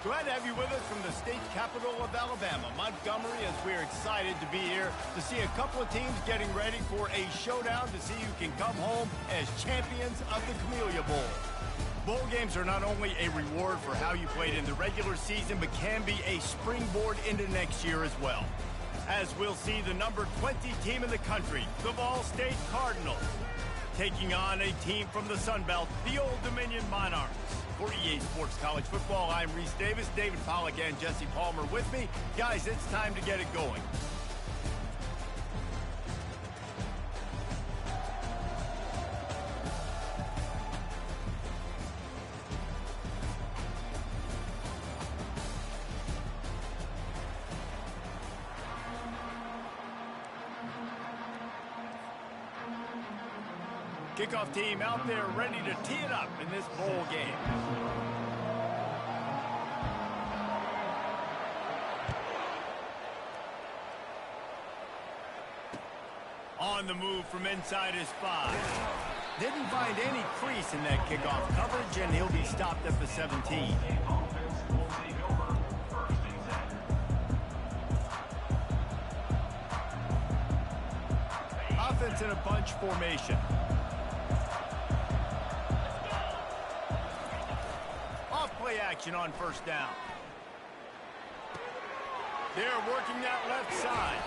Glad to have you with us from the state capital of Alabama, Montgomery, as we're excited to be here to see a couple of teams getting ready for a showdown to see who can come home as champions of the Camellia Bowl. Bowl games are not only a reward for how you played in the regular season, but can be a springboard into next year as well. As we'll see the number 20 team in the country, the Ball State Cardinals, taking on a team from the Sun Belt, the Old Dominion Monarchs. For EA Sports College Football, I'm Reese Davis, David Pollack and Jesse Palmer with me. Guys, it's time to get it going. Kickoff team out there ready to tee it up in this bowl game. On the move from inside his 5. Didn't find any crease in that kickoff coverage, and he'll be stopped at the 17. Offense in a bunch formation. Play action on first down. They're working that left side.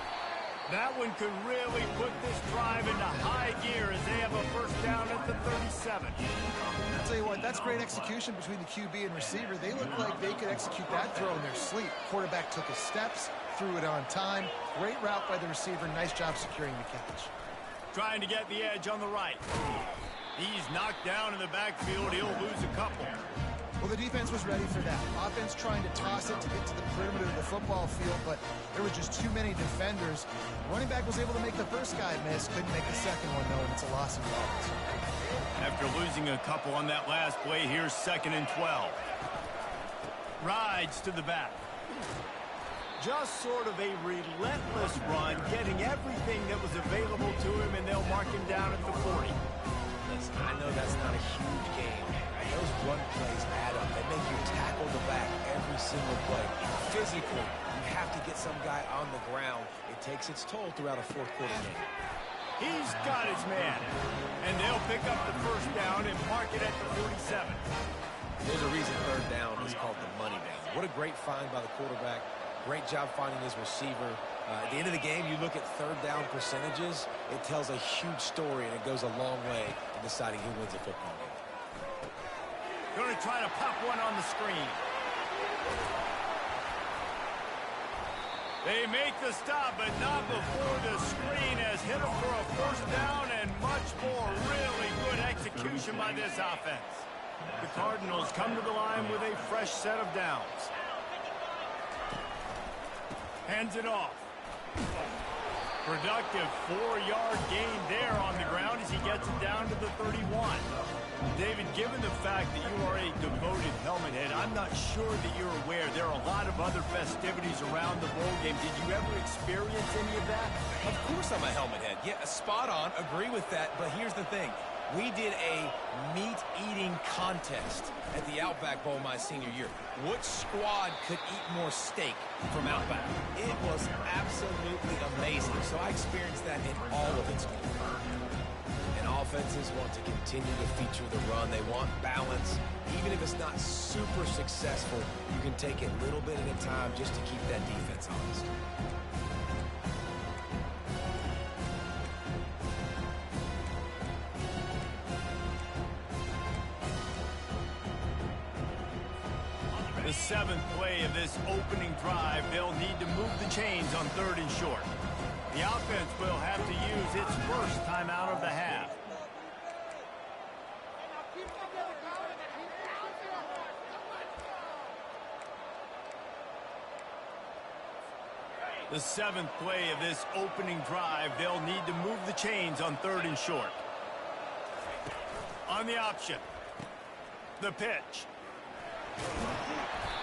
That one could really put this drive into high gear as they have a first down at the 37. I'll tell you what, that's great execution between the QB and receiver. They look like they could execute that throw in their sleep. Quarterback took his steps, threw it on time. Great route by the receiver. Nice job securing the catch. Trying to get the edge on the right. He's knocked down in the backfield. He'll lose a couple. Well, the defense was ready for that. Offense trying to toss it to get to the perimeter of the football field, but there were just too many defenders. Running back was able to make the first guy miss, couldn't make the second one, though, and it's a loss of yards. After losing a couple on that last play, here's 2nd and 12. Rides to the back. Just sort of a relentless run, getting everything that was available to him, and they'll mark him down at the 40. Listen, I know that's not a huge game. Those run plays add up. They make you tackle the back every single play. Physically, you have to get some guy on the ground. It takes its toll throughout a fourth quarter game. He's got his man. And they'll pick up the first down and mark it at the 47. There's a reason third down is called the money down. What a great find by the quarterback. Great job finding his receiver. At the end of the game, you look at third down percentages. It tells a huge story, and it goes a long way in deciding who wins a football game. Going to try to pop one on the screen. They make the stop, but not before the screen has hit them for a first down and much more. Really good execution by this offense. The Cardinals come to the line with a fresh set of downs. Hands it off. Productive 4-yard gain there on the ground as he gets it down to the 31. David, given the fact that you are a devoted helmet head, I'm not sure that you're aware there are a lot of other festivities around the bowl game. Did you ever experience any of that? Of course I'm a helmet head. Yeah, spot on. Agree with that. But here's the thing. We did a meat-eating contest at the Outback Bowl my senior year. Which squad could eat more steak from Outback? It was absolutely amazing. So I experienced that in all of its glory. And offenses want to continue to feature the run. They want balance. Even if it's not super successful, you can take it little bit at a time just to keep that defense honest. The 7th play of this opening drive, they'll need to move the chains on 3rd and short. The offense will have to use its first timeout of the half. The 7th play of this opening drive, they'll need to move the chains on 3rd and short. On the option, the pitch.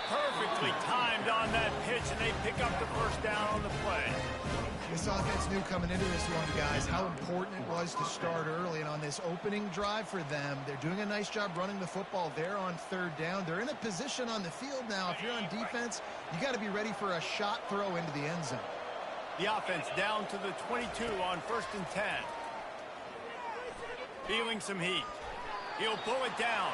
Perfectly timed on that pitch, and they pick up the first down on the play. This this offense knew coming into this one, guys, how important it was to start early. And on this opening drive for them, they're doing a nice job running the football. They're on third down. They're in a position on the field now. If you're on defense, you got to be ready for a shot throw into the end zone. The offense down to the 22 on 1st and 10. Feeling some heat. He'll pull it down.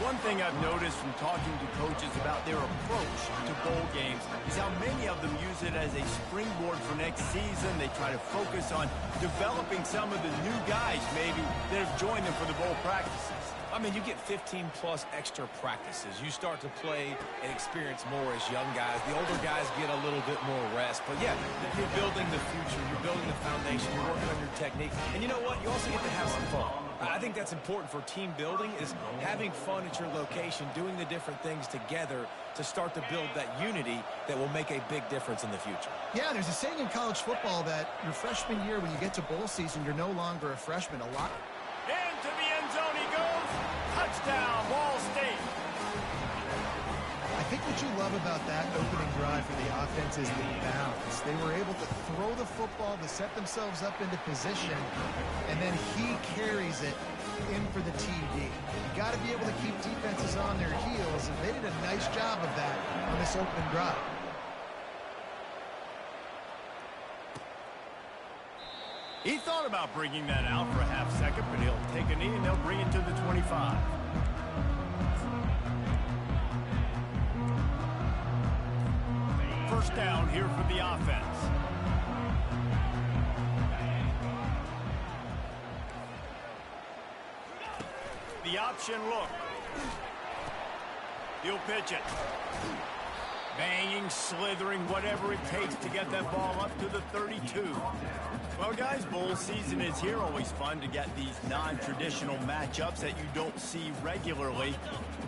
One thing I've noticed from talking to coaches about their approach to bowl games is how many of them use it as a springboard for next season. They try to focus on developing some of the new guys, maybe, that have joined them for the bowl practices. I mean, you get 15-plus extra practices. You start to play and experience more as young guys. The older guys get a little bit more rest. But, yeah, you're building the future. You're building the foundation. You're working on your technique. And you know what? You also get to have some fun. I think that's important for team building, is having fun at your location, doing the different things together to start to build that unity that will make a big difference in the future. Yeah, there's a saying in college football that your freshman year, when you get to bowl season, you're no longer a freshman. A lot. Into the end zone he goes. Touchdown, Ball State. I think what you love about that opening drive for the offense is the balance. They were able to throw the football to set themselves up into position, and then he carries it in for the TD. You got to be able to keep defenses on their heels, and they did a nice job of that on this opening drive. He thought about bringing that out for a half second, but he'll take a knee and they'll bring it to the 25. First down here for the offense. The option look. He'll pitch it. Banging, slithering, whatever it takes to get that ball up to the 32. Well, guys, bowl season is here. Always fun to get these non-traditional matchups that you don't see regularly.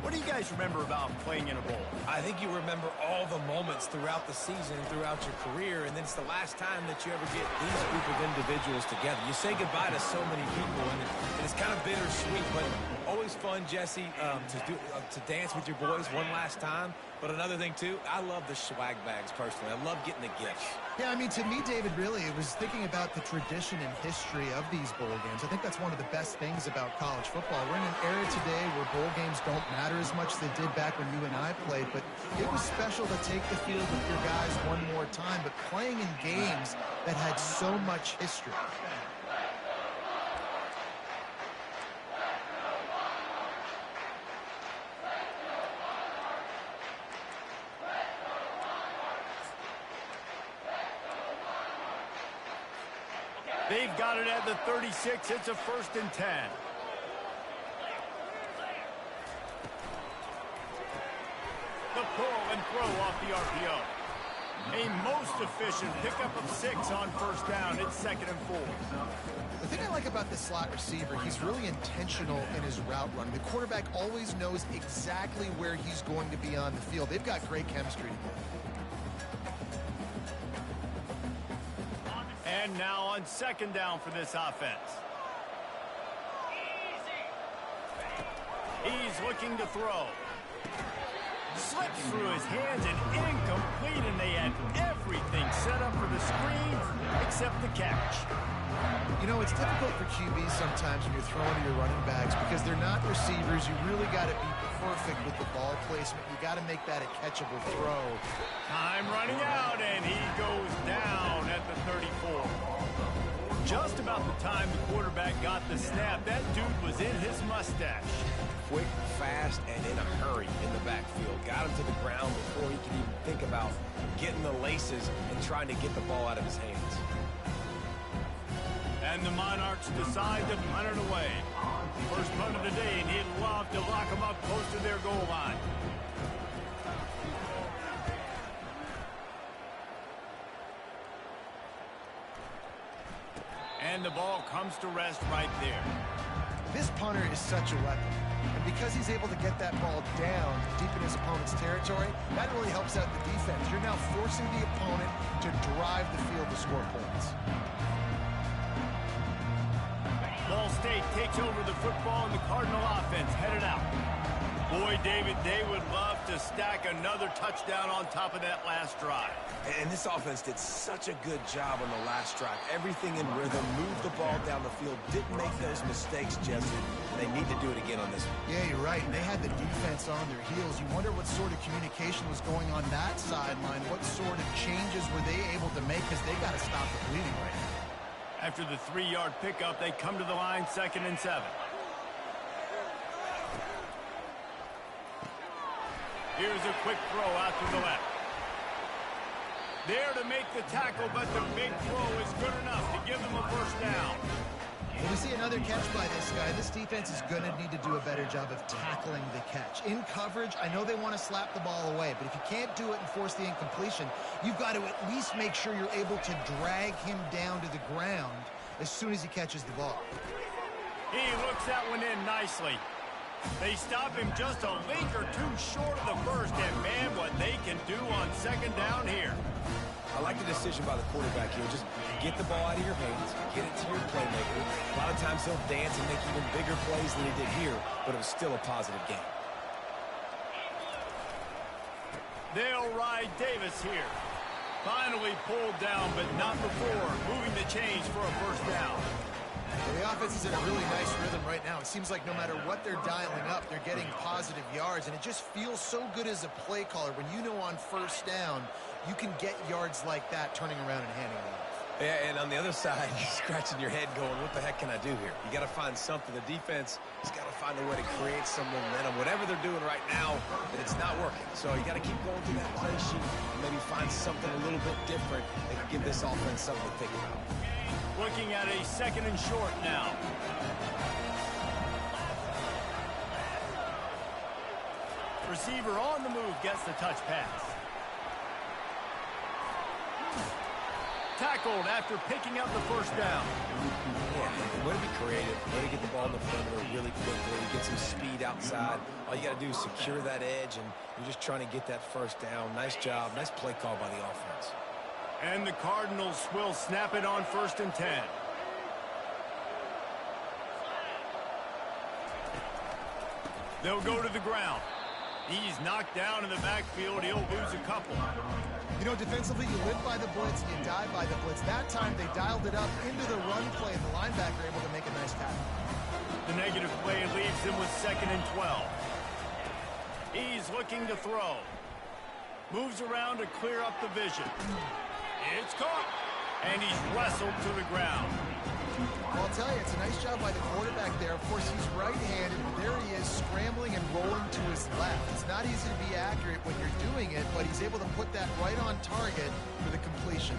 What do you guys remember about playing in a bowl? I think you remember all the moments throughout the season, throughout your career, and then it's the last time that you ever get these group of individuals together. You say goodbye to so many people, and it's kind of bittersweet, but always fun, Jesse, to dance with your boys one last time. But another thing, too, I love the swag bags, personally. I love getting the gifts. Yeah, I mean, to me, David, really, it was thinking about the tradition and history of these bowl games. I think that's one of the best things about college football. We're in an era today where bowl games don't matter as much as they did back when you and I played, but it was special to take the field with your guys one more time, but playing in games that had so much history. They've got it at the 36. It's a 1st and 10. The pull and throw off the RPO. A most efficient pickup of 6 on 1st down. It's 2nd and 4. The thing I like about the slot receiver, he's really intentional in his route run. The quarterback always knows exactly where he's going to be on the field. They've got great chemistry together. And now on 2nd down for this offense. He's looking to throw. Slips through his hands and incomplete, and they had everything set up for the screen except the catch. You know, it's difficult for QBs sometimes when you're throwing to your running backs because they're not receivers. You really got to be perfect with the ball placement. You got to make that a catchable throw. Time running out, and he goes down at the 34. Just about the time the quarterback got the snap, that dude was in his mustache. Quick, fast, and in a hurry in the backfield. Got him to the ground before he could even think about getting the laces and trying to get the ball out of his hands. And the Monarchs decide to punt it away. First punt of the day, and he'd love to lock them up close to their goal line. And the ball comes to rest right there. This punter is such a weapon. And because he's able to get that ball down deep in his opponent's territory, that really helps out the defense. You're now forcing the opponent to drive the field to score points. Ball State takes over the football, and the Cardinal offense headed out. Boy, David, they would love to stack another touchdown on top of that last drive. And this offense did such a good job on the last drive. Everything in rhythm, moved the ball down the field, didn't make those mistakes, Jesse. They need to do it again on this one. Yeah, you're right. And they had the defense on their heels. You wonder what sort of communication was going on that sideline. What sort of changes were they able to make, because they got to stop the bleeding right now. After the 3-yard pickup, they come to the line, 2nd and 7. Here's a quick throw out to the left. There to make the tackle, but the big throw is good enough to give them a first down. When we see another catch by this guy, this defense is going to need to do a better job of tackling the catch. In coverage, I know they want to slap the ball away, but if you can't do it and force the incompletion, you've got to at least make sure you're able to drag him down to the ground as soon as he catches the ball. He looks that one in nicely. They stop him just a link or two short of the first, and man, what they can do on 2nd down here. I like the decision by the quarterback here. Just get the ball out of your hands, get it to your playmaker. A lot of times he'll dance and make even bigger plays than he did here, but it was still a positive game. They'll ride Davis here. Finally pulled down, but not before moving the chains for a first down. Well, the offense is in a really nice rhythm right now. It seems like no matter what they're dialing up, they're getting positive yards, and it just feels so good as a play caller when you know on first down you can get yards like that turning around and handing it off. Yeah, and on the other side, you're scratching your head going, what the heck can I do here? You got to find something. The defense has got to find a way to create some momentum. Whatever they're doing right now, it's not working. So you got to keep going through that play sheet and maybe find something a little bit different that can give this offense something to think about. Looking at a 2nd and short now. Receiver on the move gets the touch pass. Tackled after picking up the first down. Yeah, way to be creative, way to get the ball in the perimeter really quickly, get some speed outside. All you got to do is secure that edge, and you're just trying to get that first down. Nice job, nice play call by the offense. And the Cardinals will snap it on 1st and 10. They'll go to the ground. He's knocked down in the backfield. He'll lose a couple. You know, defensively, you live by the blitz, you die by the blitz. That time, they dialed it up into the run play, and the linebacker able to make a nice tackle. The negative play leaves him with 2nd and 12. He's looking to throw. Moves around to clear up the vision. It's caught, and he's wrestled to the ground. Well, I'll tell you, it's a nice job by the quarterback there. Of course, he's right-handed, but there he is scrambling and rolling to his left. It's not easy to be accurate when you're doing it, but he's able to put that right on target for the completion.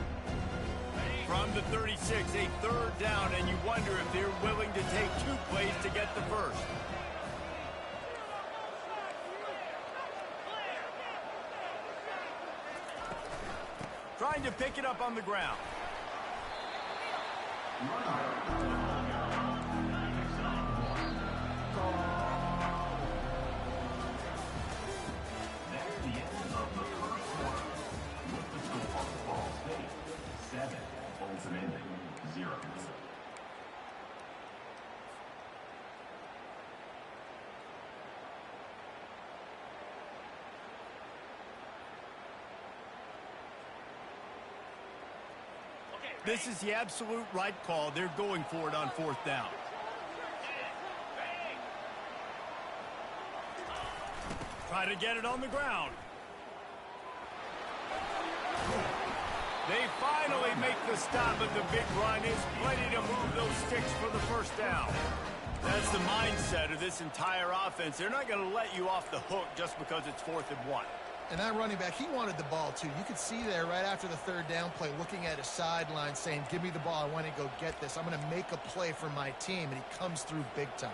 From the 36, a 3rd down, and you wonder if they're willing to take 2 plays to get the first. Trying to pick it up on the ground. This is the absolute right call. They're going for it on 4th down. Try to get it on the ground. They finally make the stop, but the big run is plenty to move those sticks for the first down. That's the mindset of this entire offense. They're not going to let you off the hook just because it's 4th and 1. And that running back, he wanted the ball, too. You could see there right after the 3rd down play, looking at his sideline, saying, give me the ball. I want to go get this. I'm going to make a play for my team, and he comes through big time.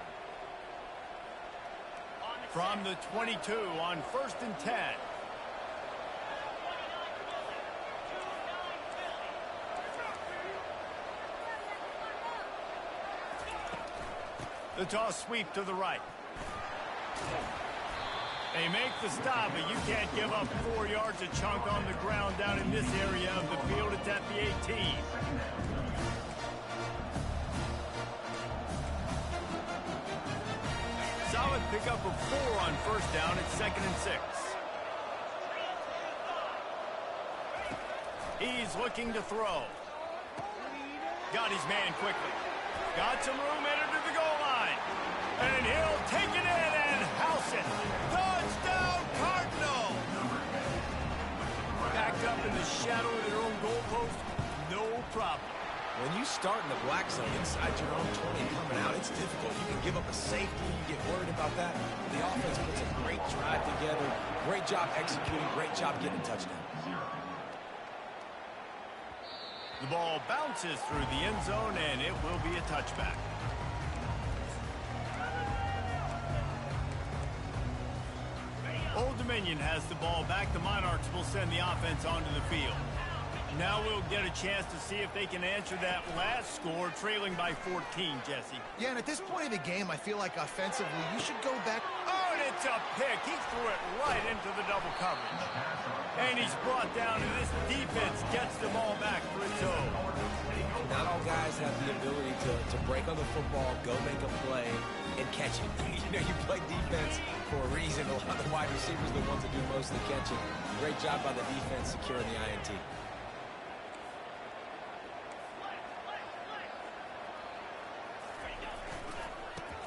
From the 22 on 1st and 10. The toss sweep to the right. They make the stop, but you can't give up 4 yards a chunk on the ground down in this area of the field. It's at the 18. Solid pickup of 4 on first down at 2nd and 6. He's looking to throw. Got his man quickly. Got some room headed to the goal line. And he'll take it in and house it. Touchdown, Cardinal! Backed up in the shadow of their own goalpost, no problem. When you start in the black zone inside your own 20 and coming out, it's difficult. You can give up a safety. You get worried about that. The offense puts a great drive together. Great job executing. Great job getting a touchdown. The ball bounces through the end zone, and it will be a touchback. Old Dominion has the ball back. The Monarchs will send the offense onto the field. Now we'll get a chance to see if they can answer that last score, trailing by 14, Jesse. Yeah, and at this point of the game, I feel like offensively, you should go back. Oh, and it's a pick. He threw it right into the double coverage. And he's brought down, and this defense gets the ball back for its own. Not all guys have the ability to break on the football, go make a play, and catch it. You know, you play defense for a reason. A lot of the wide receivers are the ones that do most of the catching. Great job by the defense securing the INT.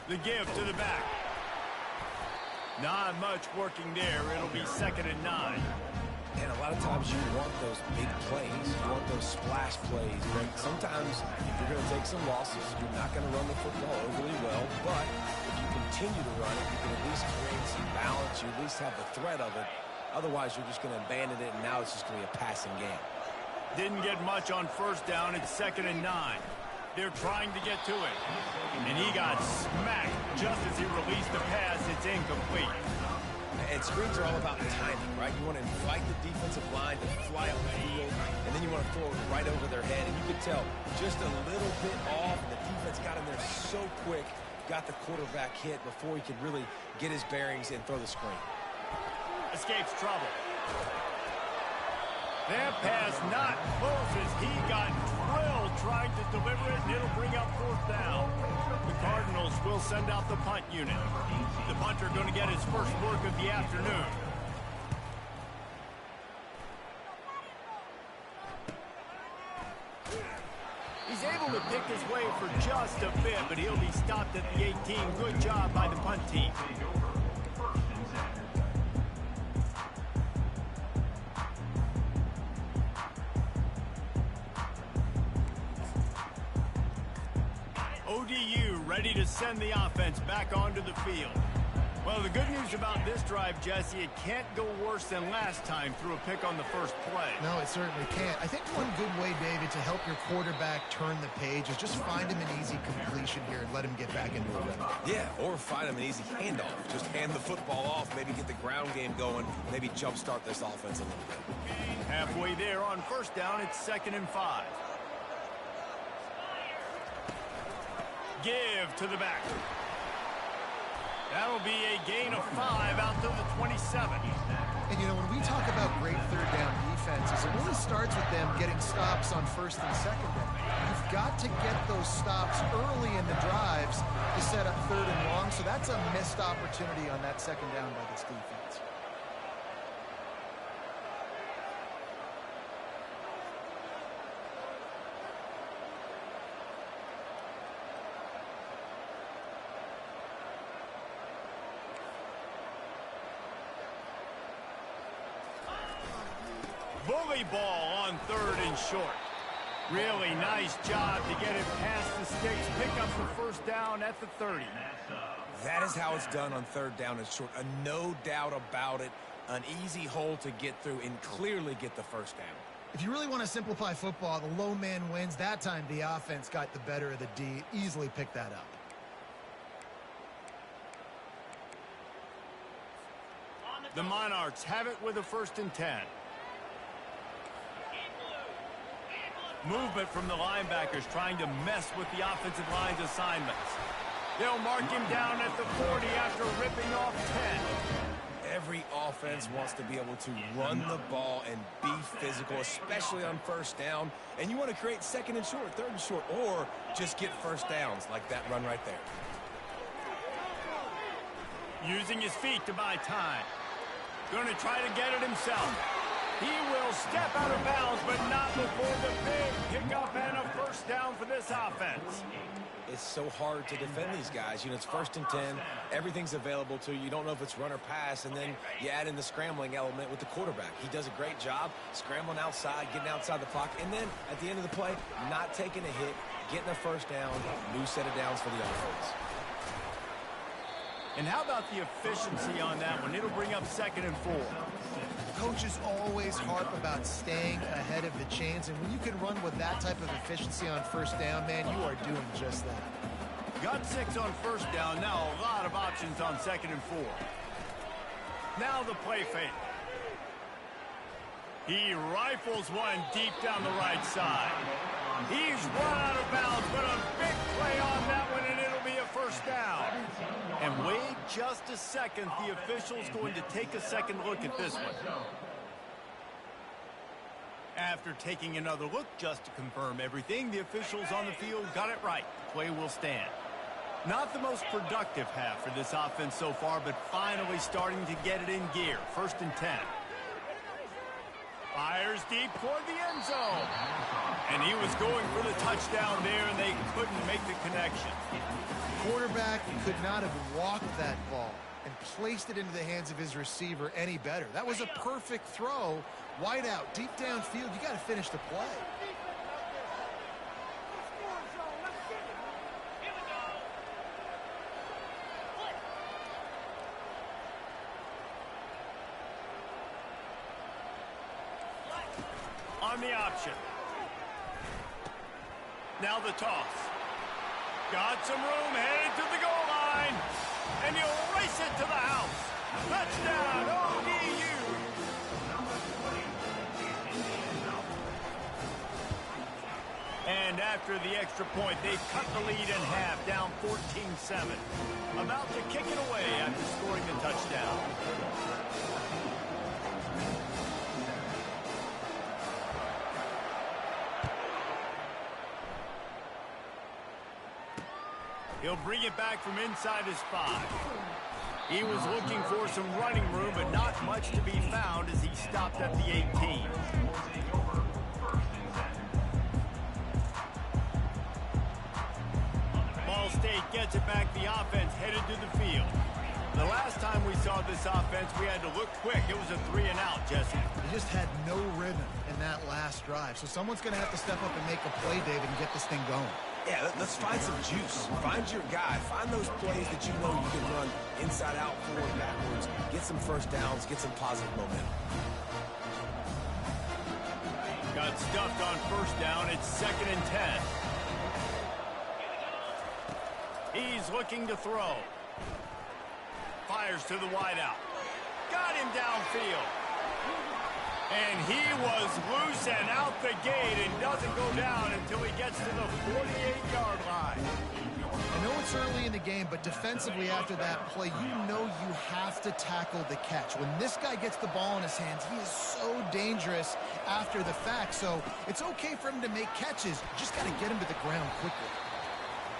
The give to the back. Not much working there. It'll be 2nd and 9. And a lot of times you want those big plays. You want those splash plays. But sometimes you're going to take some losses. You're not going to run the football overly well. But if you continue to run it, you can at least create some balance. You at least have the threat of it. Otherwise, you're just going to abandon it, and now it's just going to be a passing game. Didn't get much on first down. It's 2nd and 9. They're trying to get to it. And he got smacked just as he released the pass. It's incomplete. And screens are all about timing, right? You want to invite the defensive line to fly up the field, and then you want to throw it right over their head. And you can tell just a little bit off, and the defense got in there so quick, got the quarterback hit before he could really get his bearings and throw the screen. Escapes trouble. That pass not close as he got drilled trying to deliver it, and it'll bring up 4th down. The Cardinals will send out the punt unit. The punter going to get his first work of the afternoon. He's able to pick his way for just a bit, but he'll be stopped at the 18. Good job by the punt team. ODU ready to send the offense back onto the field. Well, the good news about this drive, Jesse, it can't go worse than last time through a pick on the first play. No, it certainly can't. I think one good way, David, to help your quarterback turn the page is just find him an easy completion here and let him get back into a rhythm. Yeah, or find him an easy handoff. Just hand the football off, maybe get the ground game going, maybe jumpstart this offense a little bit. Halfway there on first down, it's 2nd and 5. Give to the back. That'll be a gain of 5 out to the 27. And, you know, when we talk about great third down defenses, it really starts with them getting stops on first and second down. You've got to get those stops early in the drives to set up 3rd and long, so that's a missed opportunity on that 2nd down by this defense. Bully ball on 3rd and short. Really nice job to get it past the sticks. Pick up the first down at the 30. That is how it's done on 3rd down and short. No doubt about it. An easy hole to get through and clearly get the first down. If you really want to simplify football, the low man wins. That time the offense got the better of the D. Easily picked that up. The Monarchs have it with a 1st and 10. Movement from the linebackers trying to mess with the offensive line's assignments. They'll mark him down at the 40 after ripping off 10. Every offense wants to be able to run the ball and be physical, especially on first down. And you want to create 2nd and short, 3rd and short, or just get first downs like that run right there. Using his feet to buy time. Going to try to get it himself. He will step out of bounds, but not before the big pickup and a first down for this offense. It's so hard to defend these guys. You know, it's 1st and 10. Everything's available to you. You don't know if it's run or pass, and then you add in the scrambling element with the quarterback. He does a great job scrambling outside, getting outside the pocket, and then at the end of the play, not taking a hit, getting a first down, new set of downs for the offense. And how about the efficiency on that one? It'll bring up 2nd and 4. Coaches always harp about staying ahead of the chains, and when you can run with that type of efficiency on first down, man, you are doing just that. Got 6 on first down. Now a lot of options on 2nd and 4. Now the play fake. He rifles one deep down the right side. He's run out of bounds, but a big play on that one, and it'll be a first down. And wait just a second. The official's going to take a second look at this one. After taking another look just to confirm everything, the officials on the field got it right. The play will stand. Not the most productive half for this offense so far, but finally starting to get it in gear. 1st and 10. Fires deep toward the end zone. And he was going for the touchdown there, and they couldn't make the connection. Quarterback could not have walked that ball and placed it into the hands of his receiver any better. That was a perfect throw. Wide out, deep downfield. You got to finish the play. On the option. Now the toss. Got some room, headed to the goal line. And he'll race it to the house. Touchdown, ODU. And after the extra point, they cut the lead in half, down 14-7. About to kick it away after scoring the touchdown. He'll bring it back from inside his 5. He was looking for some running room, but not much to be found as he stopped at the 18. Ball State gets it back. The offense headed to the field. The last time we saw this offense, we had to look quick. It was a 3-and-out, Jesse. They just had no rhythm in that last drive. So someone's going to have to step up and make a play, David, and get this thing going. Yeah, let's find some juice. Find your guy. Find those plays that you know you can run inside out, forward, backwards. Get some first downs. Get some positive momentum. Got stuffed on first down. It's 2nd and 10. He's looking to throw. Fires to the wideout. Got him downfield. And he was loose and out the gate and doesn't go down until he gets to the 48-yard line. I know it's early in the game, but defensively after that play, you know you have to tackle the catch. When this guy gets the ball in his hands, he is so dangerous after the fact. So it's okay for him to make catches. You just got to get him to the ground quickly.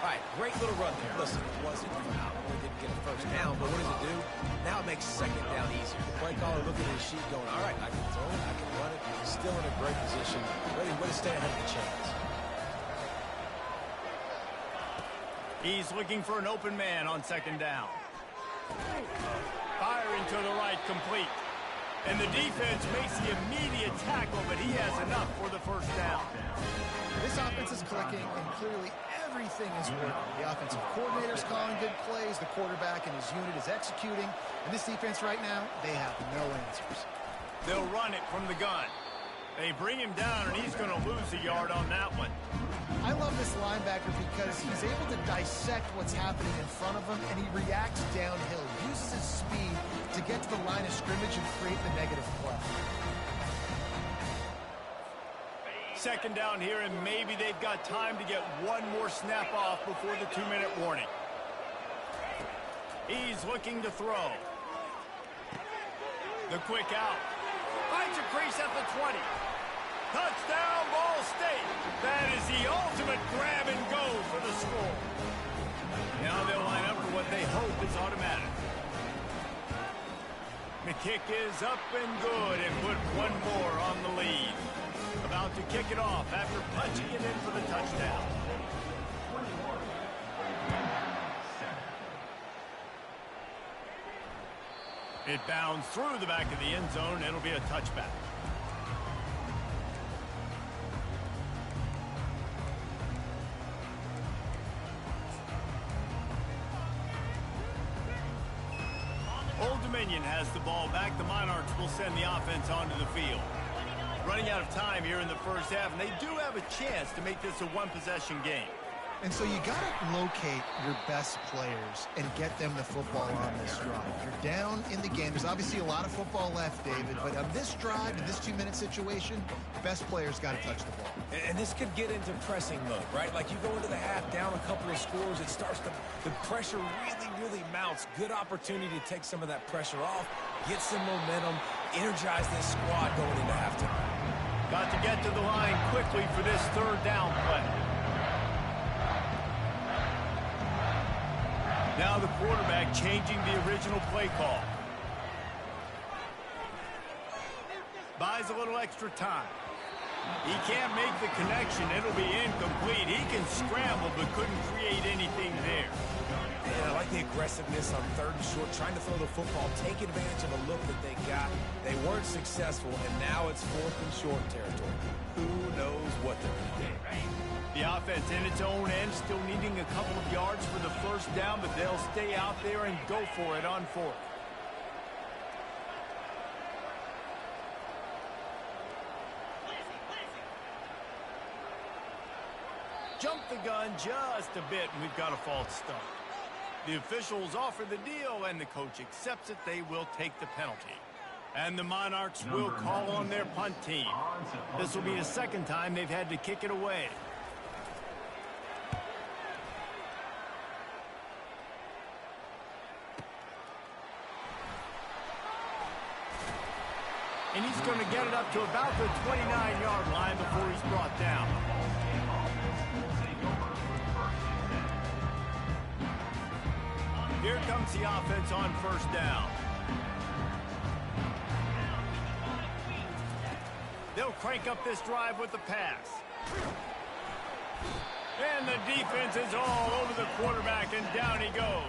All right, great little run there. Listen, it wasn't foul. Only didn't get a first down, but what does it do? Now it makes 2nd down easier. The play caller looking at his sheet going, all right, I can throw it, I can run it. Still in a great position, ready to stay ahead of the chains. He's looking for an open man on 2nd down. Firing to the right, complete. And the defense makes the immediate tackle, but he has enough for the first down. This offense is clicking, and clearly everything is working. The offensive coordinator's calling good plays, the quarterback and his unit is executing, and this defense right now, they have no answers. They'll run it from the gun. They bring him down, and he's going to lose a yard on that one. I love this linebacker because he's able to dissect what's happening in front of him, and he reacts downhill, uses his speed to get to the line of scrimmage and create the negative play. 2nd down here, and maybe they've got time to get one more snap off before the 2-minute warning. He's looking to throw. The quick out. Finds a crease at the 20. Touchdown, Ball State. That is the ultimate grab and go for the score. Now they'll line up for what they hope is automatic. The kick is up and good and put one more on the lead. About to kick it off after punching it in for the touchdown. It bounds through the back of the end zone. It'll be a touchback. Old Dominion has the ball back. The Monarchs will send the offense onto the field. Running out of time here in the first half, and they do have a chance to make this a one-possession game. And so you got to locate your best players and get them the football on this drive. You're down in the game. There's obviously a lot of football left, David, but on this drive, in this 2-minute situation, best players got to touch the ball. And this could get into pressing mode, right? Like you go into the half down a couple of scores, it starts to, the pressure really mounts. Good opportunity to take some of that pressure off, get some momentum, energize this squad going into halftime. Got to get to the line quickly for this third down play. Now the quarterback changing the original play call. Buys a little extra time. He can't make the connection. It'll be incomplete. He can scramble but couldn't create anything there. And I like the aggressiveness on 3rd and short, trying to throw the football, take advantage of a look that they got. They weren't successful, and now it's 4th and short territory. Who knows what they're going to do? The offense in its own end, still needing a couple of yards for the first down, but they'll stay out there and go for it on 4th. Jump the gun just a bit, and we've got a false start. The officials offer the deal, and the coach accepts it. They will take the penalty. And the Monarchs will call on their punt team. This will be the second time they've had to kick it away. And he's going to get it up to about the 29-yard line before he's brought down. Here comes the offense on first down. They'll crank up this drive with the pass. And the defense is all over the quarterback, and down he goes.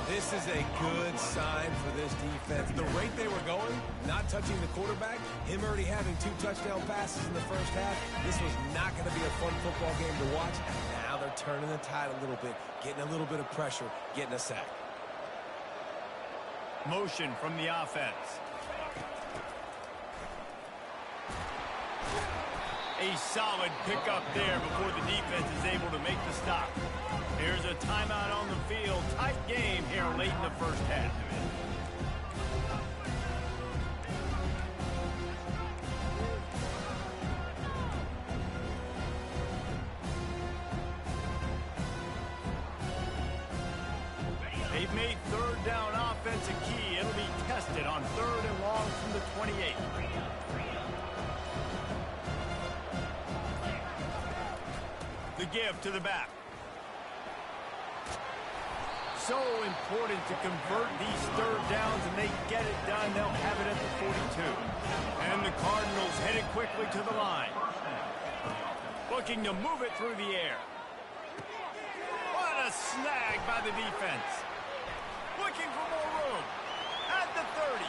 This is a good sign for this defense. The rate they were going, not touching the quarterback, him already having 2 touchdown passes in the first half, this was not going to be a fun football game to watch. And now they're turning the tide a little bit, getting a little bit of pressure, getting a sack. Motion from the offense. A solid pickup there before the defense is able to make the stop. Here's a timeout on the field. Tight game here late in the first half. They've made third down offense a key. It'll be tested on 3rd and long from the 28. The give to the back. So important to convert these third downs, and they get it done. They'll have it at the 42. And the Cardinals headed quickly to the line. Looking to move it through the air. What a snag by the defense. Looking for more room. At the 30.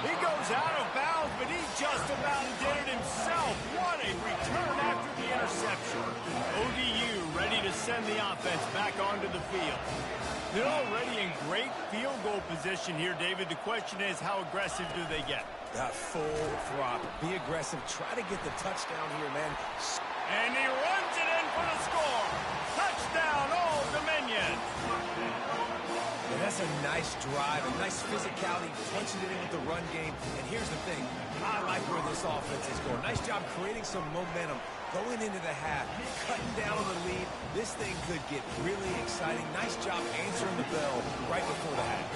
He goes out of bounds, but he just about did it himself. What a return after the interception. ODU ready to send the offense back onto the field. They're already in great field goal position here, David. The question is, how aggressive do they get? Full throttle. Be aggressive. Try to get the touchdown here, man. And he runs it in for the score. Touchdown, Old Dominion. And that's a nice drive, a nice physicality, punching it in with the run game. And here's the thing, I like where this offense is going. Nice job creating some momentum, going into the half, cutting down on the lead. This thing could get really exciting. Nice job answering the bell right before the half.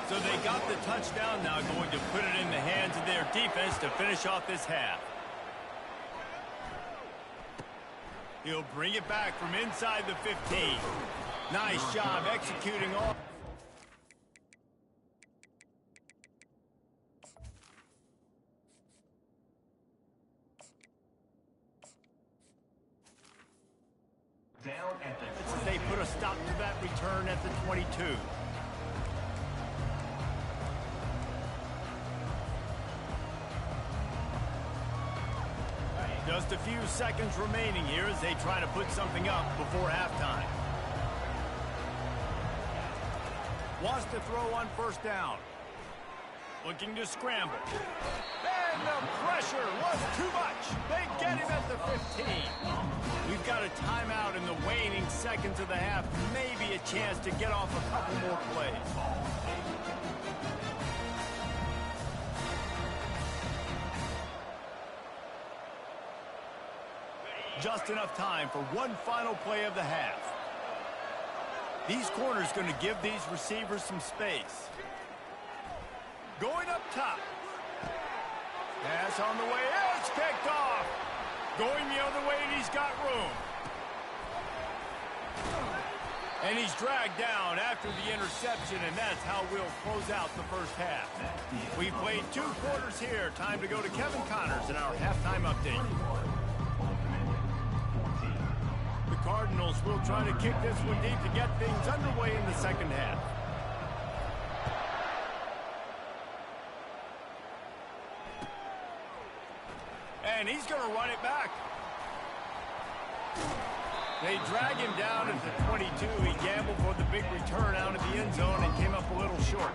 So they got the touchdown, now going to put it in the hands of their defense to finish off this half. He'll bring it back from inside the 15. Nice job executing all. stop to that return at the 22. Just a few seconds remaining here as they try to put something up before halftime. Wants to throw on first down. Looking to scramble. And the pressure was too much. They get him at the 15. We've got a timeout in the waning seconds of the half. Maybe a chance to get off a couple more plays. Just enough time for one final play of the half. These corners going to give these receivers some space. Going up top. Pass on the way. It's picked off. Going the other way, and he's got room. And he's dragged down after the interception, and that's how we'll close out the first half. We played 2 quarters here. Time to go to Kevin Connors in our halftime update. The Cardinals will try to kick this one deep to get things underway in the second half. And he's going to run it back. They drag him down at the 22. He gambled for the big return out of the end zone and came up a little short.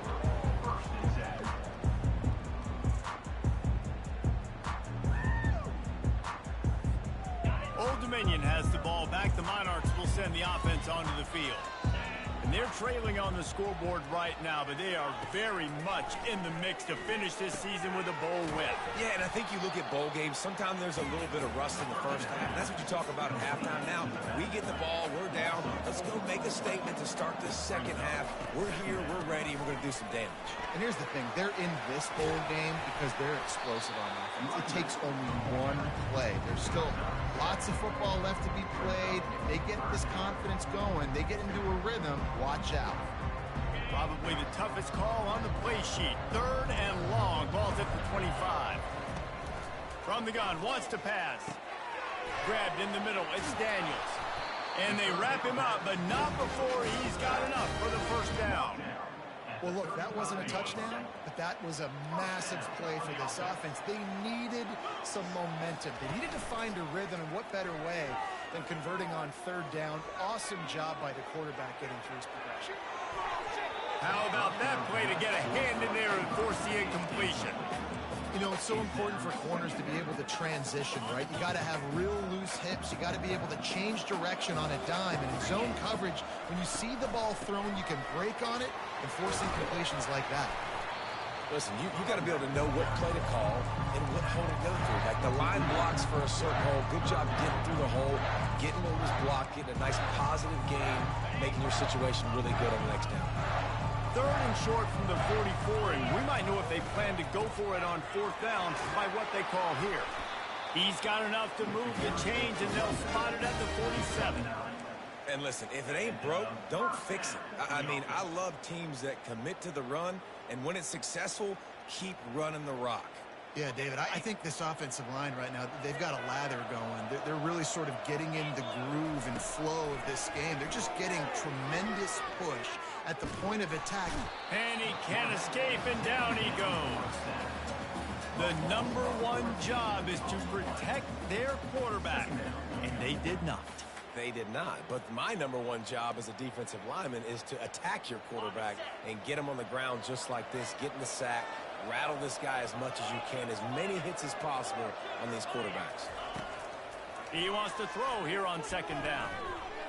Old Dominion has the ball back. The Monarchs will send the offense onto the field. And they're trailing on the scoreboard right now, but they are very much in the mix to finish this season with a bowl win. Yeah, and I think you look at bowl games, sometimes there's a little bit of rust in the first half. That's what you talk about at halftime. Now, we get the ball, we're down. Let's go make a statement to start this second half. We're here, we're ready, and we're going to do some damage. And here's the thing. They're in this bowl game because they're explosive on offense. It takes only one play. There's still lots of football left to be played. If they get this confidence going, they get into a rhythm, watch out. Probably the toughest call on the play sheet. 3rd and long. Ball's at the 25. From the gun, wants to pass. Grabbed in the middle. It's Daniels. And they wrap him up, but not before he's got enough for the first down. Well, look, that wasn't a touchdown, but that was a massive play for this offense. They needed some momentum. They needed to find a rhythm, and what better way than converting on 3rd down. Awesome job by the quarterback getting through his progression. How about that play to get a hand in there and force the incompletion? You know, it's so important for corners to be able to transition, right? You got to have real loose hips. You got to be able to change direction on a dime. And in zone coverage, when you see the ball thrown, you can break on it and force incompletions like that. Listen, you got to be able to know what play to call and what hole to go through. Like the line blocks for a certain hole. Good job getting through the hole, getting over this block, getting a nice positive gain, making your situation really good on the next down. 3rd and short from the 44, and we might know if they plan to go for it on 4th down by what they call here. He's got enough to move the chains, and they'll spot it at the 47. And listen, if it ain't broke, don't fix it. I mean, I love teams that commit to the run, and when it's successful, keep running the rock. Yeah, David, I think this offensive line right now, they've got a lather going. They're really sort of getting in the groove and flow of this game. They're just getting tremendous push at the point of attack. And he can't escape, and down he goes. The #1 job is to protect their quarterback, and they did not. They did not. But my #1 job as a defensive lineman is to attack your quarterback and get him on the ground just like this, get in the sack, rattle this guy as much as you can, as many hits as possible on these quarterbacks. He wants to throw here on 2nd down.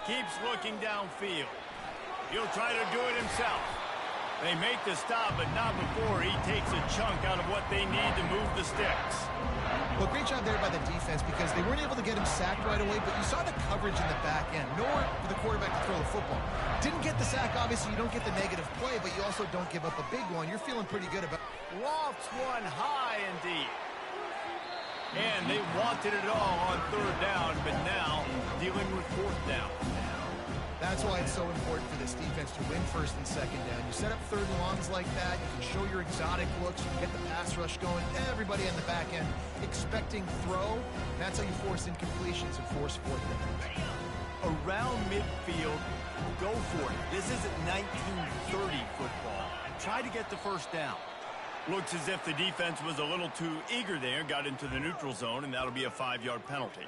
Keeps looking downfield. He'll try to do it himself. They make the stop, but not before he takes a chunk out of what they need to move the sticks. Well, great job there by the defense because they weren't able to get him sacked right away, but you saw the coverage in the back end. Nowhere for the quarterback to throw the football. Didn't get the sack, obviously you don't get the negative play, but you also don't give up a big one. You're feeling pretty good about it. Lofts one high and deep. And they wanted it all on 3rd down, but now dealing with 4th down. That's why it's so important for this defense to win 1st and 2nd down. You set up 3rd and longs like that, you can show your exotic looks, you can get the pass rush going, everybody on the back end expecting throw. That's how you force incompletions and force 4th down. around midfield. Go for it. This isn't 1930 football. Try to get the first down. Looks as if the defense was a little too eager there, got into the neutral zone, and that'll be a 5-yard penalty.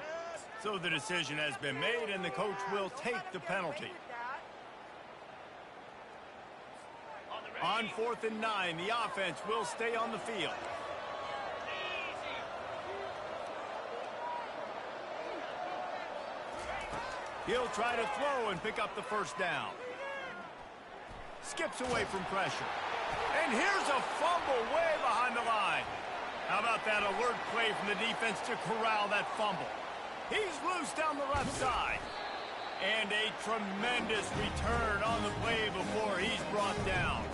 So the decision has been made, and the coach will take the penalty. On 4th and 9, the offense will stay on the field. He'll try to throw and pick up the first down. Skips away from pressure. And here's a fumble way behind the line. How about that alert play from the defense to corral that fumble? He's loose down the left side. And a tremendous return on the play before he's brought down.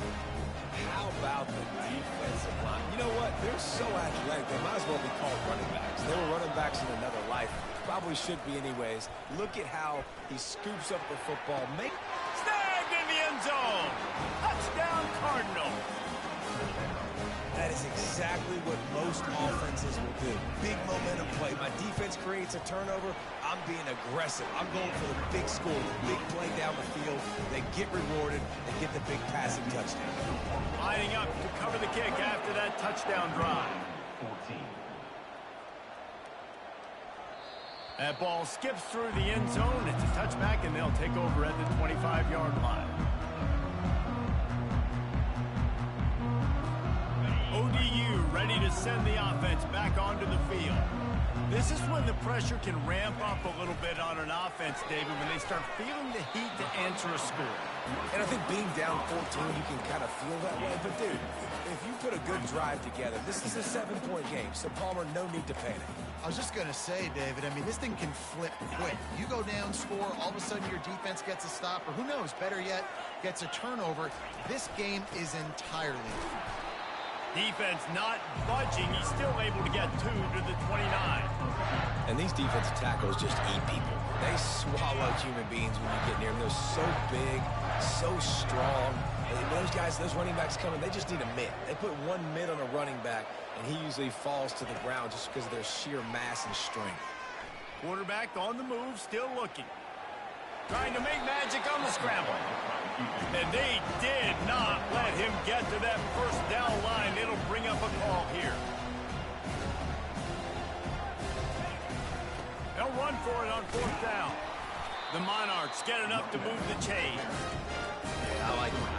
How about the defensive line? You know what? They're so athletic, they might as well be called running backs. They were running backs in another life. Probably should be anyways. Look at how he scoops up the football. Snagged in the end zone. Touchdown, Cardinal. That is exactly what most offenses will do. Big momentum play. My defense creates a turnover. I'm being aggressive. I'm going for the big score, the big play down the field. They get rewarded. They get the big passing touchdown. Lining up to cover the kick after that touchdown drive. 14. That ball skips through the end zone. It's a touchback, and they'll take over at the 25-yard line. ODU ready to send the offense back onto the field. This is when the pressure can ramp up a little bit on an offense, David, when they start feeling the heat to answer a score. And I think being down 14, you can kind of feel that way. But, dude, if you put a good drive together, this is a 7-point game. So, Palmer, no need to panic. I was just going to say, David, I mean, this thing can flip quick. You go down, score, all of a sudden your defense gets a stop, or who knows, better yet, gets a turnover. This game is entirely different. Defense not budging. He's still able to get 2 to the 29. And these defensive tackles just eat people. They swallow human beings when you get near them. They're so big, so strong. And those guys, those running backs coming, they just need a mid. They put one mid on a running back, and he usually falls to the ground just because of their sheer mass and strength. Quarterback on the move, still looking. Trying to make magic on the scramble. And they did not let him get to that first down line. It'll bring up a call here. They'll run for it on 4th down. The Monarchs get enough to move the chain. Yeah,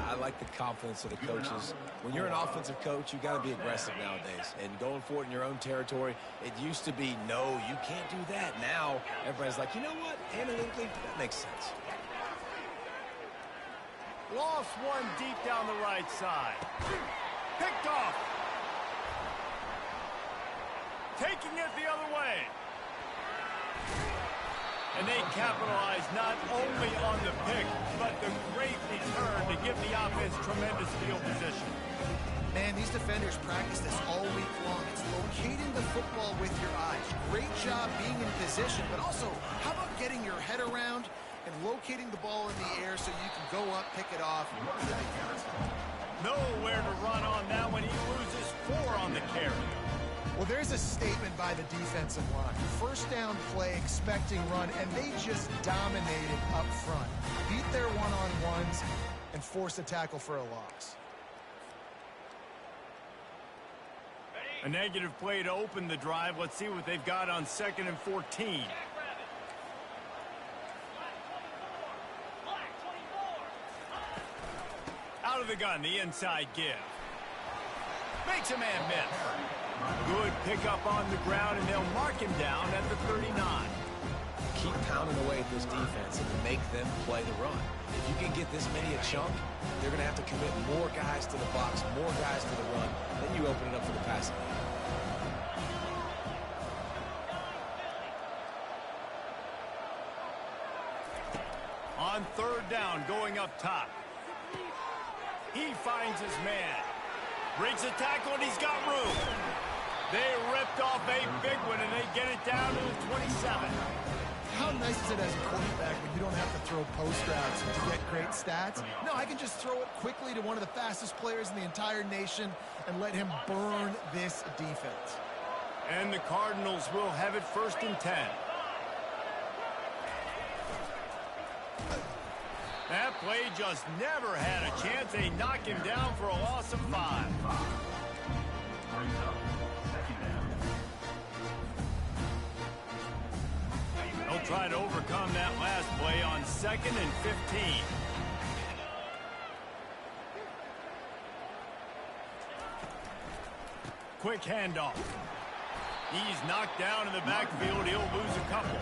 I like the confidence of the coaches. When you're an offensive coach, you got to be aggressive nowadays. And going for it in your own territory, it used to be, no, you can't do that. Now, everybody's like, you know what? Analytically, that makes sense. Lost one deep down the right side. Picked off. Taking it the other way. And they capitalize not only on the pick, but the great return to give the offense tremendous field position. Man, these defenders practice this all week long. It's locating the football with your eyes. Great job being in position, but also, how about getting your head around and locating the ball in the air so you can go up, pick it off. Nowhere to run on that one. He loses 4 on the carry. Well, there's a statement by the defensive line. First down play, expecting run, and they just dominated up front. Beat their one-on-ones and force a tackle for a loss. A negative play to open the drive. Let's see what they've got on 2nd and 14. Out of the gun, the inside give. Makes a man miss. Good pickup on the ground, and they'll mark him down at the 39. Keep pounding away at this defense and make them play the run. If you can get this many a chunk, they're going to have to commit more guys to the box, more guys to the run. Then you open it up for the passing game. On 3rd down, going up top. He finds his man. Breaks the tackle, and he's got room. They ripped off a big one, and they get it down to the 27. How nice is it as a quarterback when you don't have to throw post routes to get great stats? No, I can just throw it quickly to one of the fastest players in the entire nation and let him burn this defense. And the Cardinals will have it 1st and 10. That play just never had a chance. They knock him down for a loss of 5. They'll try to overcome that last play on 2nd and 15. Quick handoff. He's knocked down in the backfield. He'll lose a couple.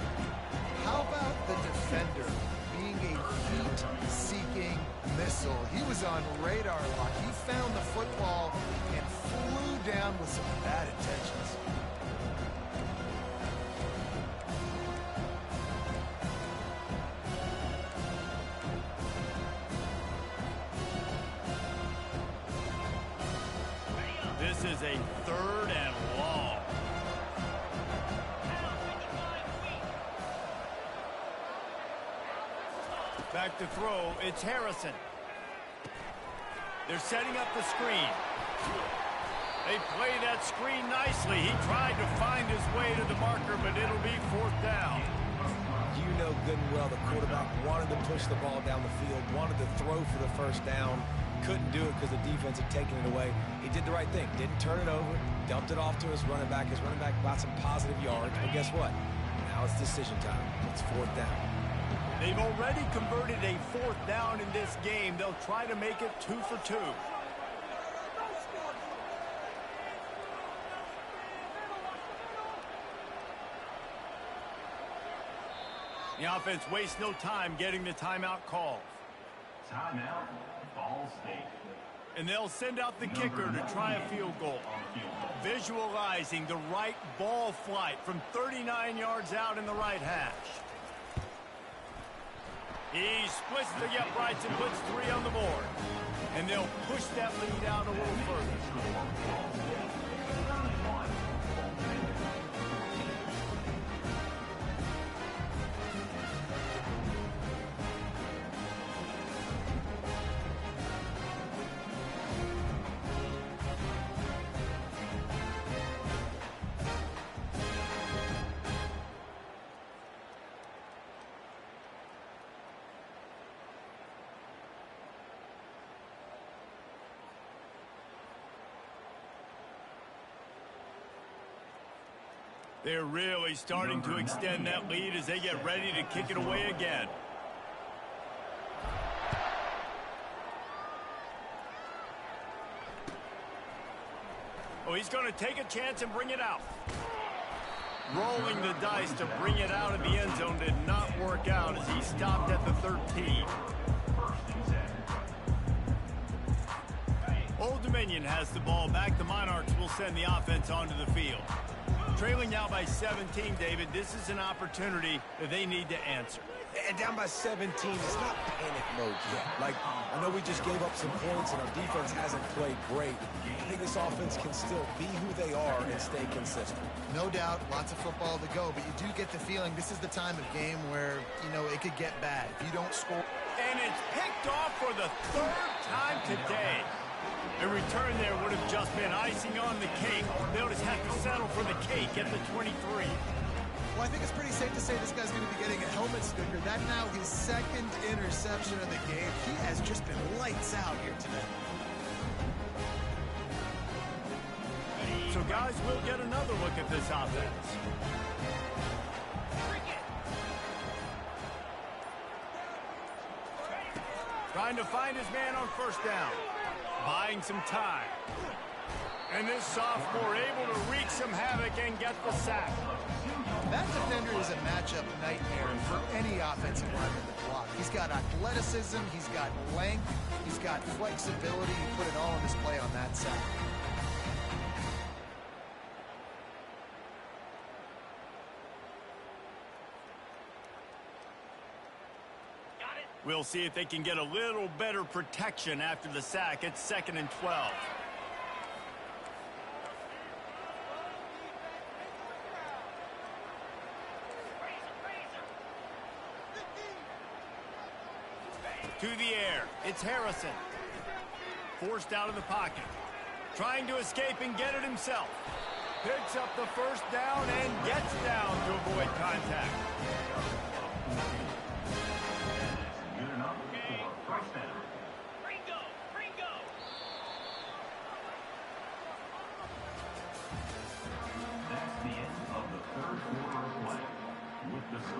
How about the defender being a heat-seeking missile? He was on radar lock. He found the football and flew down with some bad intentions. This is a 3rd and long. Back to throw, it's Harrison. They're setting up the screen. They play that screen nicely. He tried to find his way to the marker, but it'll be 4th down. You know good and well the quarterback wanted to push the ball down the field, wanted to throw for the 1st down. Couldn't do it because the defense had taken it away. He did the right thing. Didn't turn it over. Dumped it off to his running back. His running back got some positive yards. But guess what? Now it's decision time. It's 4th down. They've already converted a 4th down in this game. They'll try to make it 2 for 2. The offense wastes no time getting the timeout called. Timeout, Ball State. And they'll send out the kicker to try a field goal. Visualizing the right ball flight from 39 yards out in the right hash. He splits the uprights and puts 3 on the board. And they'll push that lead out a little further. They're really starting to extend that lead as they get ready to kick it away again. Oh, he's going to take a chance and bring it out. Rolling the dice to bring it out of the end zone did not work out as he stopped at the 13. Old Dominion has the ball back. The Monarchs will send the offense onto the field. Trailing now by 17, David, this is an opportunity that they need to answer. And down by 17, it's not panic mode yet. Like, I know we just gave up some points and our defense hasn't played great. I think this offense can still be who they are and stay consistent. No doubt, lots of football to go, but you do get the feeling this is the time of game where, you know, it could get bad. If you don't score. And it's picked off for the 3rd time today. A return there would have just been icing on the cake. They'll just have to settle for the cake at the 23. Well, I think it's pretty safe to say this guy's going to be getting a helmet sticker. That's now his 2nd interception of the game. He has just been lights out here today. So, guys, we'll get another look at this offense. Trying to find his man on 1st down. Buying some time. And this sophomore able to wreak some havoc and get the sack. That defender is a matchup nightmare for any offensive lineman to block. He's got athleticism, he's got length, he's got flexibility. He put it all on display on that sack. We'll see if they can get a little better protection after the sack. It's 2nd and 12. To the air, it's Harrison. Forced out of the pocket. Trying to escape and get it himself. Picks up the 1st down and gets down to avoid contact.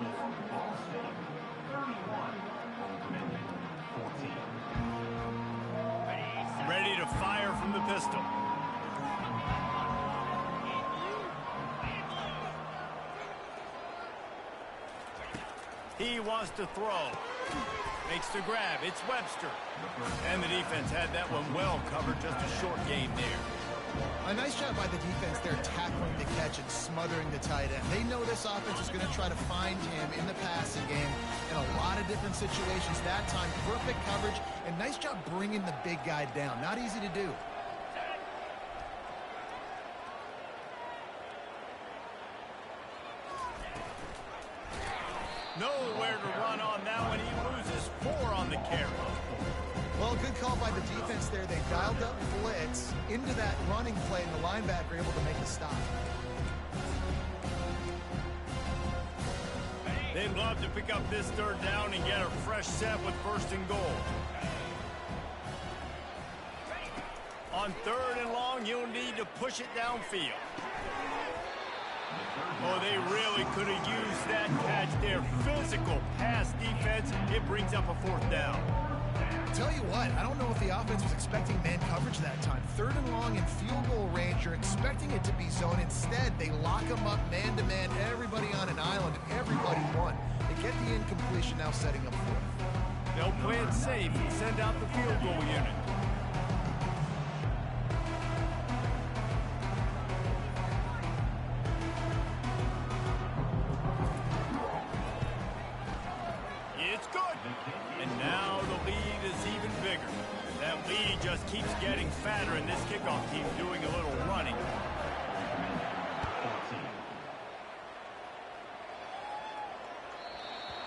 Ball State 31, Old Dominion 14. Ready to fire from the pistol. He wants to throw. Makes the grab. It's Webster. And the defense had that one well covered. Just a short gain there. A nice job by the defense there, tackling the catch and smothering the tight end. They know this offense is going to try to find him in the passing game in a lot of different situations. That time, perfect coverage, and nice job bringing the big guy down. Not easy to do. Nowhere to run on now, and he loses 4 on the carry. Well, good call by the defense there. They dialed up blitz into that running play, and the linebacker able to make the stop. They'd love to pick up this third down and get a fresh set with 1st and goal. On 3rd and long, you'll need to push it downfield. Oh, they really could have used that catch there. Physical pass defense. It brings up a 4th down. Tell you what, I don't know if the offense was expecting man coverage that time. 3rd and long in field goal range, you're expecting it to be zone. Instead, they lock them up man-to-man, everybody on an island, and everybody won. They get the incompletion, now setting up 4th. They'll play it safe and send out the field goal unit. It's good. And now the lead is even bigger. That lead just keeps getting fatter, and this kickoff team doing a little running.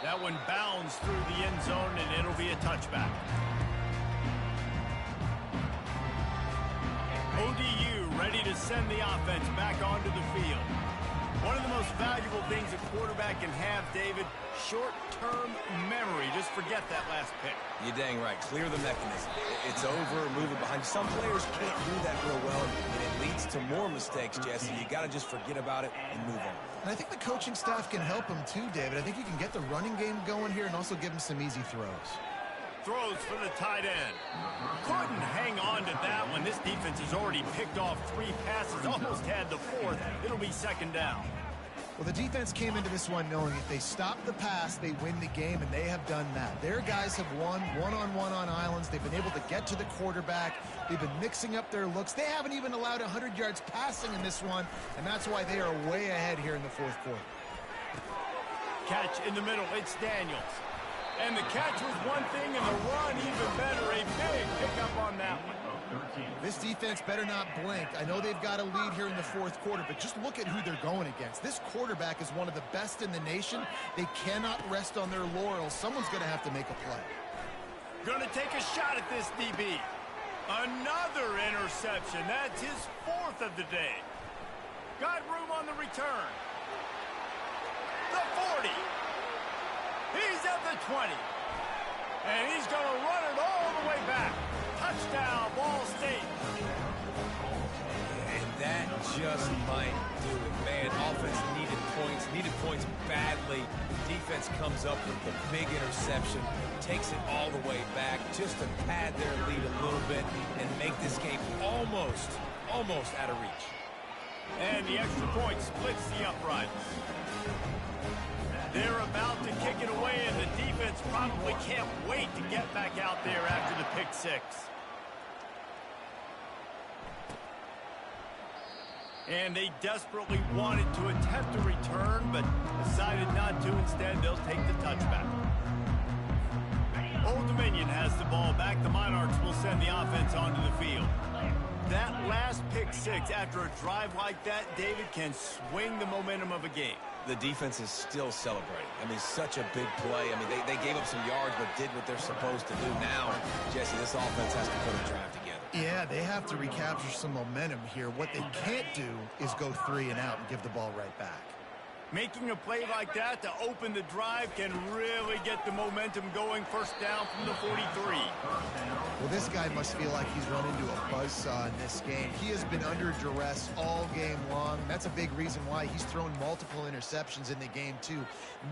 That one bounds through the end zone, and it'll be a touchback. ODU ready to send the offense back onto the field. One of the most valuable things a quarterback can have, David, short-term memory. Just forget that last pick. You're dang right. Clear the mechanism. It's over, move it behind. Some players can't do that real well, and it leads to more mistakes, Jesse. You got to just forget about it and move on. And I think the coaching staff can help him too, David. I think you can get the running game going here and also give him some easy throws. Throws for the tight end. Couldn't hang on to that one. This defense has already picked off 3 passes, almost had the 4th. It'll be 2nd down. Well, the defense came into this one knowing if they stop the pass, they win the game, and they have done that. Their guys have won one-on-one on islands. They've been able to get to the quarterback. They've been mixing up their looks. They haven't even allowed 100 yards passing in this one, and that's why they are way ahead here in the 4th quarter. Catch in the middle. It's Daniels. And the catch was one thing, and the run even better. A big pickup on that one. This defense better not blink. I know they've got a lead here in the 4th quarter, but just look at who they're going against. This quarterback is one of the best in the nation. They cannot rest on their laurels. Someone's going to have to make a play. Going to take a shot at this DB. Another interception. That's his 4th of the day. Got room on the return. The 40. He's at the 20. And he's going to run it all the way back. Touchdown, Ball State. And that just might do it. Man, offense needed points badly. Defense comes up with the big interception, takes it all the way back just to pad their lead a little bit and make this game almost out of reach. And the extra point splits the uprights. They're about to kick it away, and the defense probably can't wait to get back out there after the pick 6. And they desperately wanted to attempt a return, but decided not to. Instead, they'll take the touchback. Old Dominion has the ball back. The Monarchs will send the offense onto the field. That last pick 6 after a drive like that, David, can swing the momentum of a game. The defense is still celebrating. I mean, such a big play. I mean, they gave up some yards but did what they're supposed to do. Now, Jesse, this offense has to put a drive together. Yeah, they have to recapture some momentum here. What they can't do is go 3 and out and give the ball right back. Making a play like that to open the drive can really get the momentum going. First down from the 43. Well, this guy must feel like he's run into a buzzsaw in this game. He has been under duress all game long. That's a big reason why he's thrown multiple interceptions in the game, too.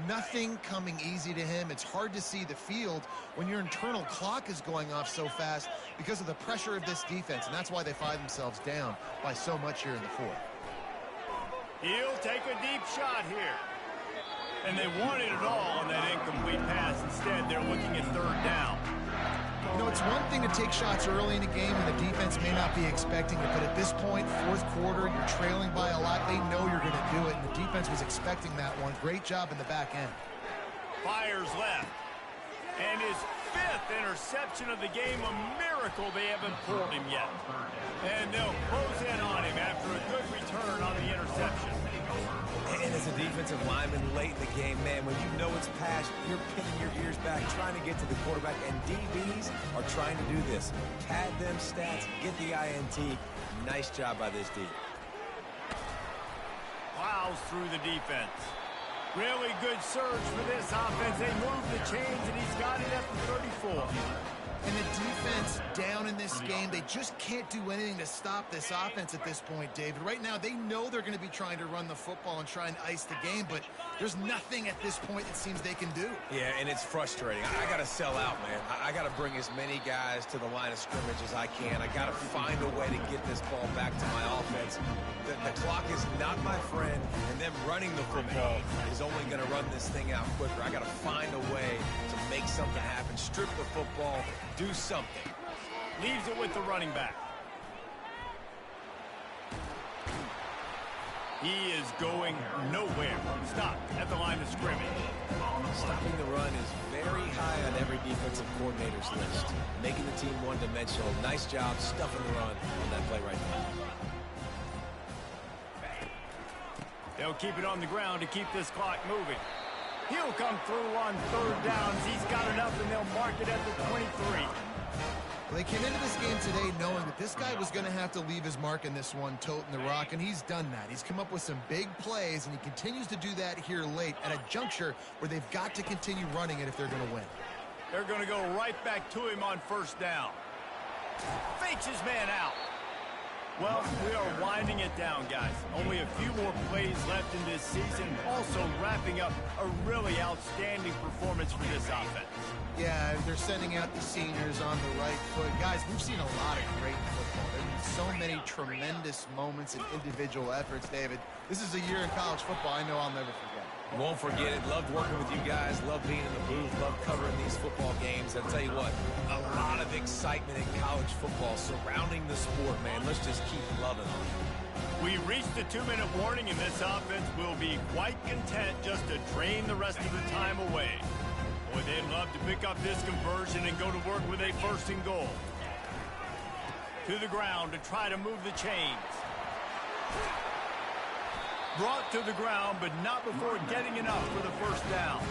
Nothing coming easy to him. It's hard to see the field when your internal clock is going off so fast because of the pressure of this defense, and that's why they find themselves down by so much here in the fourth. He'll take a deep shot here. And they wanted it all on that incomplete pass. Instead, they're looking at third down. You know, it's one thing to take shots early in a game and the defense may not be expecting it, but at this point, fourth quarter, you're trailing by a lot. They know you're going to do it, and the defense was expecting that one. Great job in the back end. Fires left. And his fifth interception of the game, a miracle they haven't pulled him yet. And they'll close in on him after a good return on the interception. And as a defensive lineman late in the game, man, when you know it's past, you're pinning your ears back, trying to get to the quarterback, and DBs are trying to do this. Pad them stats, get the INT. Nice job by this D. Plows through the defense. Really good surge for this offense. They move the chains, and he's got it at the 34. And the defense down in this game, they just can't do anything to stop this offense at this point, David. Right now, they know they're going to be trying to run the football and try and ice the game, but there's nothing at this point that seems they can do. Yeah, and it's frustrating. I got to sell out, man. I got to bring as many guys to the line of scrimmage as I can. I got to find a way to get this ball back to my offense. The clock is not my friend, and them running the football is only going to run this thing out quicker. I got to find a way to make something happen, strip the football, do something. Leaves it with the running back. He is going nowhere. Stop at the line of scrimmage. Stopping the run is very high on every defensive coordinator's list. Making the team one-dimensional. Nice job stuffing the run on that play right now. They'll keep it on the ground to keep this clock moving. He'll come through on third downs. He's got enough, and they'll mark it at the 23. Well, they came into this game today knowing that this guy was going to have to leave his mark in this one, toting the rock, and he's done that. He's come up with some big plays, and he continues to do that here late at a juncture where they've got to continue running it if they're going to win. They're going to go right back to him on first down. Fakes his man out. Well, we are winding it down, guys. Only a few more plays left in this season. Also wrapping up a really outstanding performance for this offense. Yeah, they're sending out the seniors on the right foot. Guys, we've seen a lot of great football. There have been so many tremendous moments and individual efforts, David. This is a year in college football I know I'll never forget. Won't forget it. Loved working with you guys. Loved being in the booth. Loved covering these football games. I'll tell you what, a lot of excitement in college football surrounding the sport, man. Let's just keep loving on it. We reached the 2-minute warning, and this offense will be quite content just to drain the rest of the time away. Boy, they'd love to pick up this conversion and go to work with a first and goal. To the ground to try to move the chains. Brought to the ground, but not before getting enough for the first down.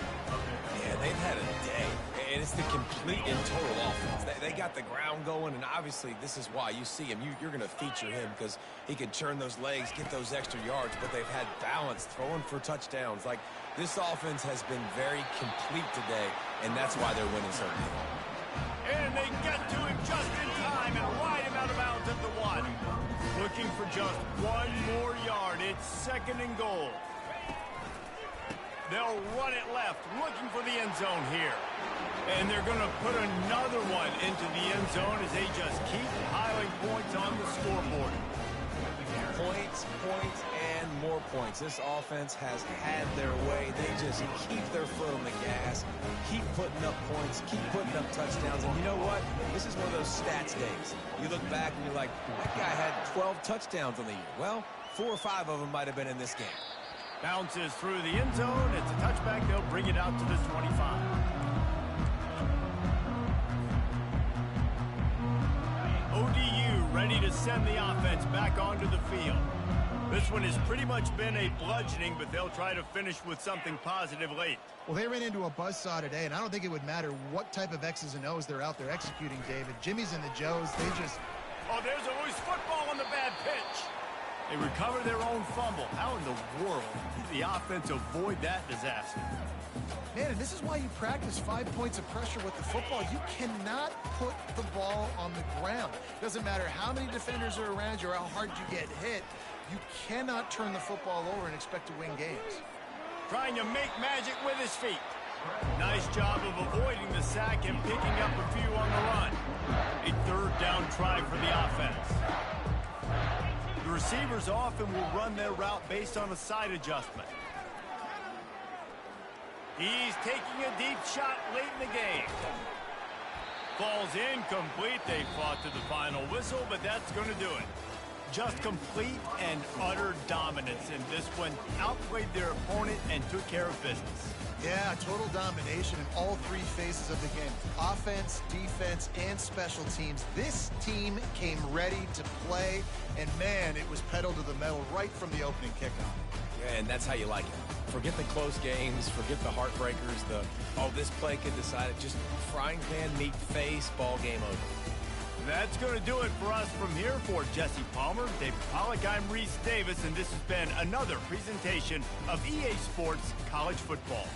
Yeah, they've had a day, and it's the complete and total offense. They got the ground going, and obviously this is why you see him. You're going to feature him because he can turn those legs, get those extra yards, but they've had balance, throwing for touchdowns. Like, this offense has been very complete today, and that's why they're winning so many. And they get to him just in time and ride him out of bounds at the 1. Looking for just one more yard. It's second and goal. They'll run it left, looking for the end zone here. And they're going to put another one into the end zone as they just keep piling points on the scoreboard. Points, points, and more points. This offense has had their way. They just keep their foot on the gas, keep putting up points, keep putting up touchdowns. And you know what? This is one of those stats days. You look back and you're like, that guy had 12 touchdowns on the year. Well, 4 or 5 of them might have been in this game. Bounces through the end zone. It's a touchback. They'll bring it out to the 25. ODU ready to send the offense back onto the field. This one has pretty much been a bludgeoning, but they'll try to finish with something positive late. Well, they ran into a buzzsaw today, and I don't think it would matter what type of X's and O's they're out there executing, David. Jimmy's and the Joes, they just... Oh, there's a loose football on the bad pitch. They recover their own fumble. How in the world did the offense avoid that disaster? Man, and this is why you practice 5 points of pressure with the football. You cannot put the ball on the ground. Doesn't matter how many defenders are around you or how hard you get hit. You cannot turn the football over and expect to win games. Trying to make magic with his feet. Nice job of avoiding the sack and picking up a few on the run. A third down try for the offense. The receivers often will run their route based on a side adjustment. He's taking a deep shot late in the game. Falls incomplete. They fought to the final whistle, but that's going to do it. Just complete and utter dominance in this one. Outplayed their opponent and took care of business. Yeah, total domination in all three phases of the game. Offense, defense, and special teams. This team came ready to play, and man, it was pedal to the metal right from the opening kickoff. Yeah, and that's how you like it. Forget the close games, forget the heartbreakers, this play could decide it. Just frying pan, meat face, ball game over. That's going to do it for us from here. For Jesse Palmer, David Pollack, I'm Reese Davis, and this has been another presentation of EA Sports College Football.